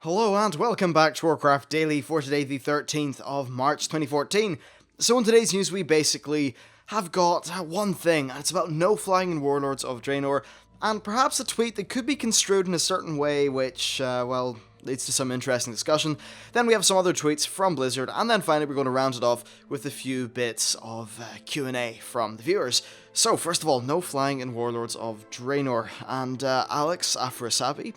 Hello and welcome back to Warcraft Daily for today, the 13th of March 2014. So in today's news we basically have got one thing, and it's about no flying in Warlords of Draenor, and perhaps a tweet that could be construed in a certain way which, leads to some interesting discussion. Then we have some other tweets from Blizzard, and then finally we're going to round it off with a few bits of Q&A from the viewers. So first of all, no flying in Warlords of Draenor, and Alex Afrasabi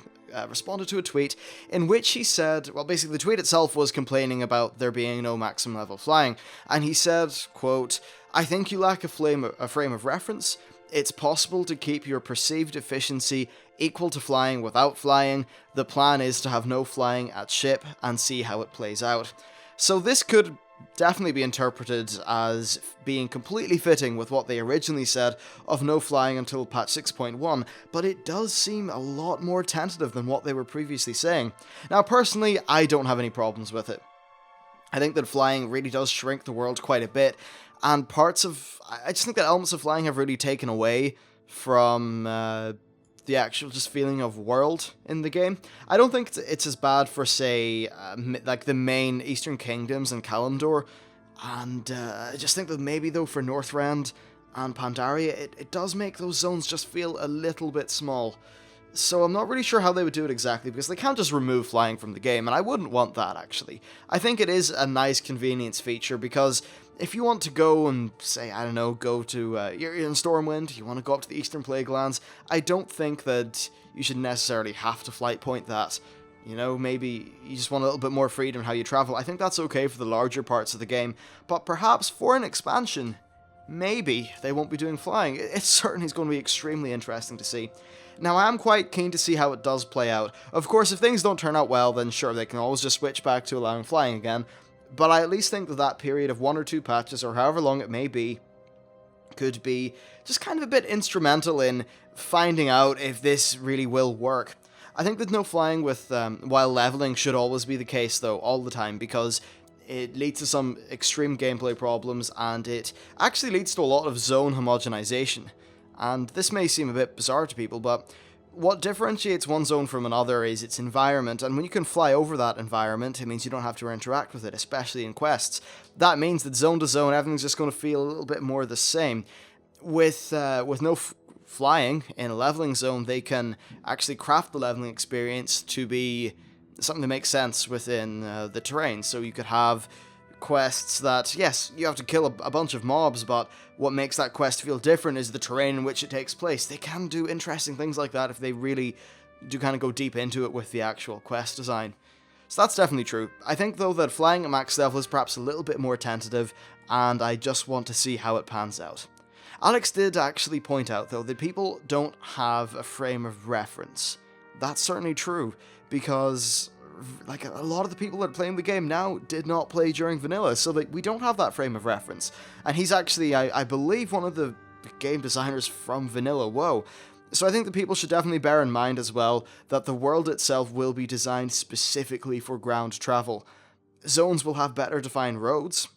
responded to a tweet in which he said, well, basically the tweet itself was complaining about there being no maximum level flying, and he said, quote, "I think you lack a frame of reference. It's possible to keep your perceived efficiency equal to flying without flying. The plan is to have no flying at ship and see how it plays out." So this could definitely be interpreted as being completely fitting with what they originally said of no flying until patch 6.1, but it does seem a lot more tentative than what they were previously saying. Now personally, I don't have any problems with it. I think that flying really does shrink the world quite a bit, and I just think that elements of flying have really taken away from the actual just feeling of world in the game. I don't think it's as bad for, say, like the main Eastern Kingdoms and Kalimdor, and I just think that maybe, though, for Northrend and Pandaria, it does make those zones just feel a little bit small. So I'm not really sure how they would do it exactly, because they can't just remove flying from the game, and I wouldn't want that, actually. I think it is a nice convenience feature, because if you want to go and, say, I don't know, go to, you're in Stormwind, you want to go up to the Eastern Plaguelands, I don't think that you should necessarily have to flight point that. You know, maybe you just want a little bit more freedom in how you travel. I think that's okay for the larger parts of the game, but perhaps for an expansion, maybe they won't be doing flying. It certainly is going to be extremely interesting to see. Now, I am quite keen to see how it does play out. Of course, if things don't turn out well, then sure, they can always just switch back to allowing flying again, but I at least think that that period of 1 or 2 patches, or however long it may be, could be just kind of a bit instrumental in finding out if this really will work. I think that no flying with while leveling should always be the case, though, all the time, because it leads to some extreme gameplay problems, and it actually leads to a lot of zone homogenization. And this may seem a bit bizarre to people, but what differentiates one zone from another is its environment, and when you can fly over that environment, it means you don't have to interact with it, especially in quests. That means that zone to zone, everything's just going to feel a little bit more the same. With no flying in a leveling zone, they can actually craft the leveling experience to be something that makes sense within the terrain. So you could have quests that, yes, you have to kill a bunch of mobs, but what makes that quest feel different is the terrain in which it takes place. They can do interesting things like that if they really do kind of go deep into it with the actual quest design. So that's definitely true. I think, though, that flying at max level is perhaps a little bit more tentative, and I just want to see how it pans out. Alex did actually point out, though, that people don't have a frame of reference. That's certainly true, because like a lot of the people that are playing the game now did not play during vanilla, so that we don't have that frame of reference. And he's actually, I believe, one of the game designers from vanilla WoW. So I think that people should definitely bear in mind as well that the world itself will be designed specifically for ground travel. Zones will have better defined roads,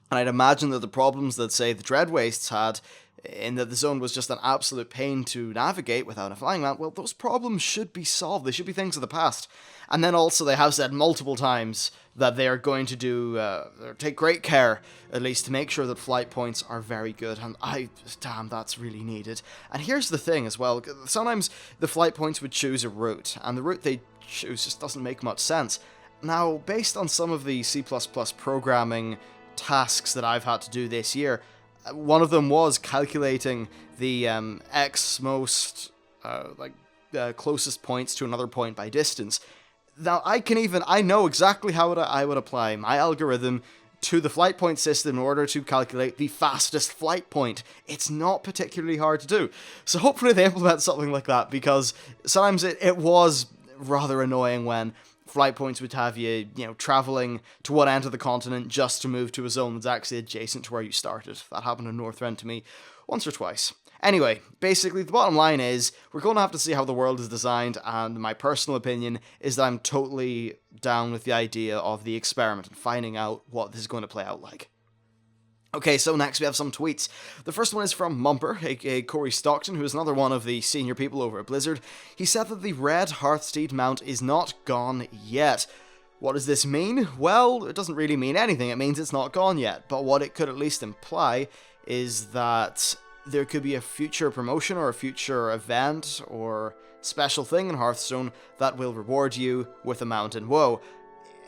and I'd imagine that the problems that, say, the Dread Wastes had, in that the zone was just an absolute pain to navigate without a flying mount, well, those problems should be solved. They should be things of the past. And then also they have said multiple times that they are going to take great care, at least, to make sure that flight points are very good. And damn, that's really needed. And here's the thing as well, sometimes the flight points would choose a route, and the route they choose just doesn't make much sense. Now, based on some of the C++ programming tasks that I've had to do this year, one of them was calculating the X most closest points to another point by distance. Now I know exactly how I would apply my algorithm to the flight point system in order to calculate the fastest flight point. It's not particularly hard to do. So hopefully they implement something like that, because sometimes it was rather annoying when flight points would have you, traveling to one end of the continent just to move to a zone that's actually adjacent to where you started. That happened in Northrend to me once or twice. Anyway, basically, the bottom line is, we're going to have to see how the world is designed, and my personal opinion is that I'm totally down with the idea of the experiment and finding out what this is going to play out like. Okay, so next we have some tweets. The first one is from Mumper, aka Corey Stockton, who is another one of the senior people over at Blizzard. He said that the red Hearthsteed mount is not gone yet. What does this mean? Well, it doesn't really mean anything. It means it's not gone yet, but what it could at least imply is that there could be a future promotion or a future event or special thing in Hearthstone that will reward you with a mount in WoW.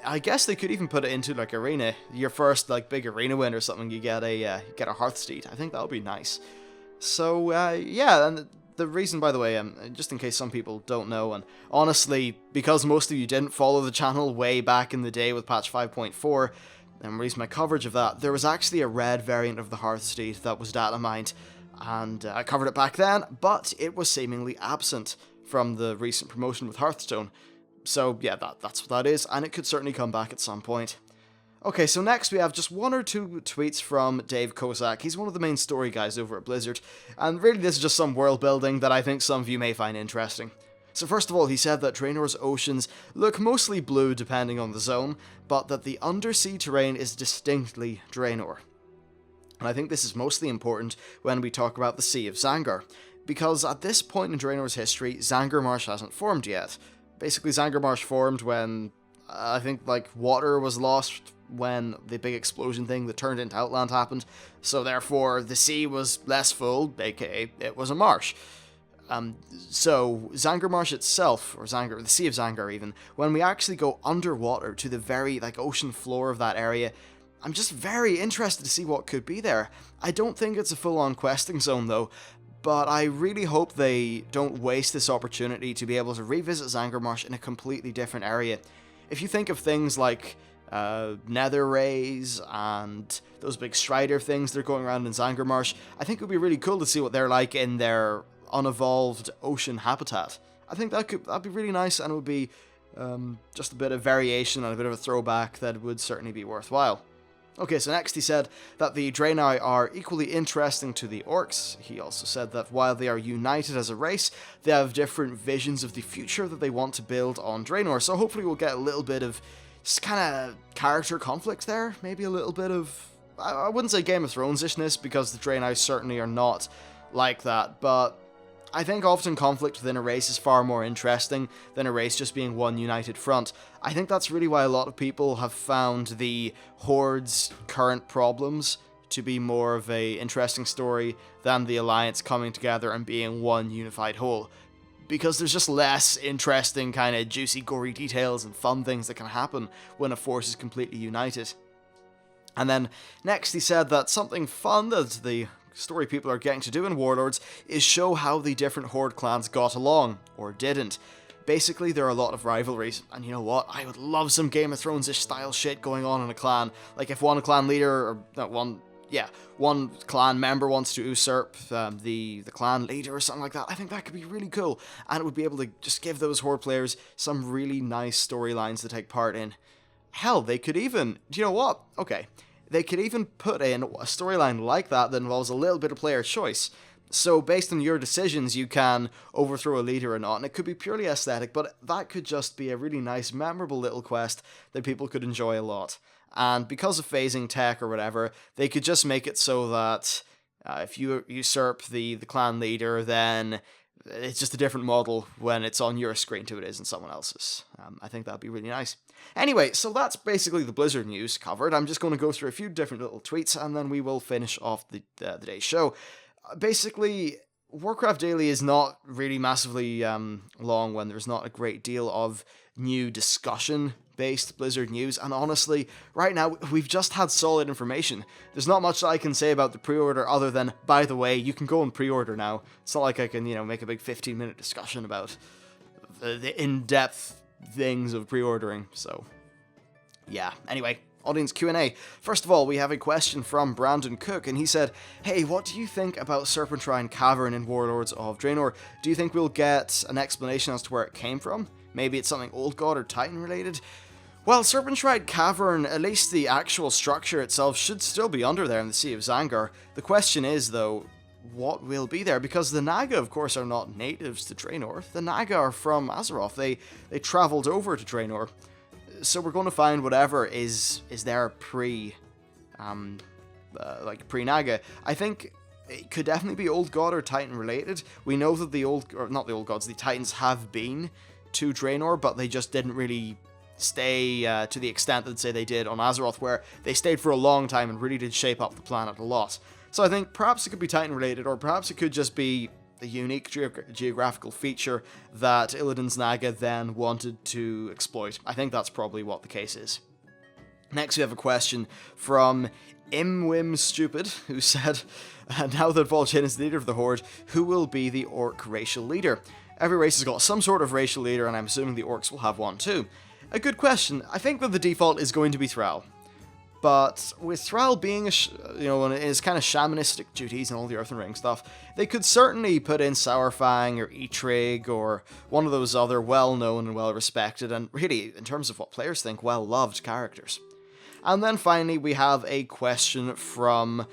I guess they could even put it into like arena. Your first like big arena win or something, you get a Hearthsteed. I think that would be nice. So yeah, and the reason, by the way, just in case some people don't know, and honestly, because most of you didn't follow the channel way back in the day with patch 5.4, and reason my coverage of that, there was actually a red variant of the Hearthsteed that was data mined, and I covered it back then, but it was seemingly absent from the recent promotion with Hearthstone. So yeah, that's what that is, and it could certainly come back at some point. Okay, so next we have just one or two tweets from Dave Kozak. He's one of the main story guys over at Blizzard, and really this is just some world building that I think some of you may find interesting. So first of all, he said that Draenor's oceans look mostly blue depending on the zone, but that the undersea terrain is distinctly Draenor. And I think this is mostly important when we talk about the Sea of Zangar, because at this point in Draenor's history, Zangarmarsh hasn't formed yet. Basically, Zangarmarsh formed when, I think, like, water was lost when the big explosion thing that turned into Outland happened, so therefore the sea was less full, aka it was a marsh. So Zangarmarsh itself, or the Sea of Zangar even, when we actually go underwater to the very, like, ocean floor of that area, I'm just very interested to see what could be there. I don't think it's a full-on questing zone, though, but I really hope they don't waste this opportunity to be able to revisit Zangarmarsh in a completely different area. If you think of things like Nether Rays and those big Strider things that are going around in Zangarmarsh, I think it would be really cool to see what they're like in their unevolved ocean habitat. I think that'd be really nice, and it would be just a bit of variation and a bit of a throwback that would certainly be worthwhile. Okay, so next he said that the Draenei are equally interesting to the Orcs. He also said that while they are united as a race, they have different visions of the future that they want to build on Draenor, so hopefully we'll get a little bit of kind of character conflict there, maybe a little bit of, I wouldn't say Game of Thrones-ishness, because the Draenei certainly are not like that, but I think often conflict within a race is far more interesting than a race just being one united front. I think that's really why a lot of people have found the Horde's current problems to be more of a interesting story than the Alliance coming together and being one unified whole. Because there's just less interesting kind of juicy, gory details and fun things that can happen when a force is completely united. And then next he said that something fun that the story people are getting to do in Warlords is show how the different Horde clans got along, or didn't. Basically, there are a lot of rivalries, and you know what? I would love some Game of Thrones-ish style shit going on in a clan. Like if one clan leader, or one clan member wants to usurp the clan leader or something like that, I think that could be really cool, and it would be able to just give those Horde players some really nice storylines to take part in. Hell, they could even, do you know what? Okay. They could even put in a storyline like that involves a little bit of player choice. So based on your decisions, you can overthrow a leader or not, and it could be purely aesthetic, but that could just be a really nice, memorable little quest that people could enjoy a lot. And because of phasing tech or whatever, they could just make it so that if you usurp the clan leader, then it's just a different model when it's on your screen to it isn't someone else's. I think that'd be really nice. Anyway, so that's basically the Blizzard news covered. I'm just going to go through a few different little tweets, and then we will finish off the day's show. Basically, Warcraft Daily is not really massively long when there's not a great deal of new discussion-based Blizzard news, and honestly, right now, we've just had solid information. There's not much that I can say about the pre-order other than, by the way, you can go and pre-order now. It's not like I can, make a big 15-minute discussion about the in-depth things of pre-ordering, so yeah. Anyway, audience Q&A. First of all, we have a question from Brandon Cook, and he said, hey, what do you think about Serpentrine Cavern in Warlords of Draenor? Do you think we'll get an explanation as to where it came from? Maybe it's something Old God or Titan related? Well, Serpentrine Cavern, at least the actual structure itself, should still be under there in the Sea of Zangar. The question is, though, what will be there? Because the Naga, of course, are not natives to Draenor. The Naga are from Azeroth. They travelled over to Draenor. So we're going to find whatever is there like pre-Naga. I think it could definitely be Old God or Titan related. We know that the Titans have been to Draenor, but they just didn't really stay to the extent that, say, they did on Azeroth, where they stayed for a long time and really did shape up the planet a lot. So I think perhaps it could be Titan related, or perhaps it could just be a unique geographical feature that Illidan's Naga then wanted to exploit. I think that's probably what the case is. Next we have a question from Imwimstupid, who said, now that Vol'jin is the leader of the Horde, who will be the Orc racial leader? Every race has got some sort of racial leader, and I'm assuming the Orcs will have one too. A good question. I think that the default is going to be Thrall. But with Thrall being, in his kind of shamanistic duties and all the Earth and Ring stuff, they could certainly put in Sourfang or Eitrig or one of those other well-known and well-respected and really, in terms of what players think, well-loved characters. And then finally, we have a question from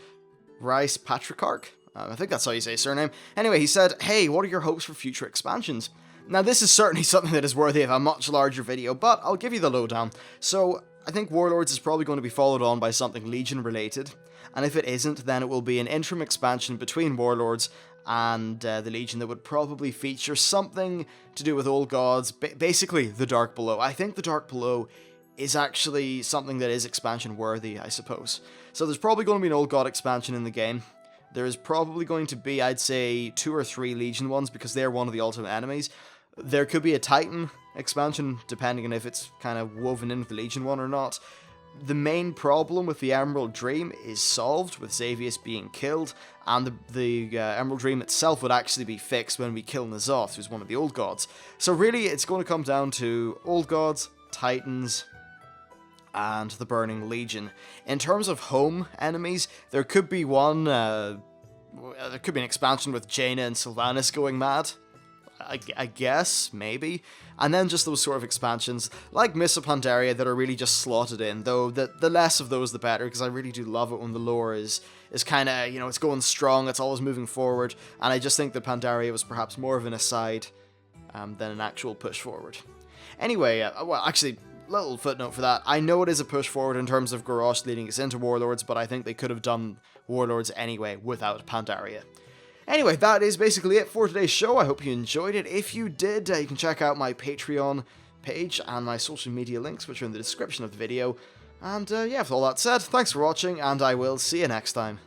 Rice Patriarch. I think that's how you say his surname. Anyway, he said, hey, what are your hopes for future expansions? Now, this is certainly something that is worthy of a much larger video, but I'll give you the lowdown. So, I think Warlords is probably going to be followed on by something Legion-related, and if it isn't, then it will be an interim expansion between Warlords and the Legion that would probably feature something to do with Old Gods, basically the Dark Below. I think the Dark Below is actually something that is expansion-worthy, I suppose. So there's probably going to be an Old God expansion in the game. There's probably going to be, I'd say, 2 or 3 Legion ones, because they're one of the ultimate enemies. There could be a Titan expansion, depending on if it's kind of woven in with the Legion one or not. The main problem with the Emerald Dream is solved, with Xavius being killed, and the Emerald Dream itself would actually be fixed when we kill N'Zoth, who's one of the Old Gods. So really, it's going to come down to Old Gods, Titans, and the Burning Legion. In terms of home enemies, there could be one, there could be an expansion with Jaina and Sylvanas going mad. I guess, maybe. And then just those sort of expansions, like Mists of Pandaria, that are really just slotted in, though the less of those the better, because I really do love it when the lore is kind of, it's going strong, it's always moving forward, and I just think that Pandaria was perhaps more of an aside than an actual push forward. Anyway, well, actually, little footnote for that, I know it is a push forward in terms of Garrosh leading us into Warlords, but I think they could have done Warlords anyway without Pandaria. Anyway, that is basically it for today's show. I hope you enjoyed it. If you did, you can check out my Patreon page and my social media links, which are in the description of the video. And yeah, with all that said, thanks for watching, and I will see you next time.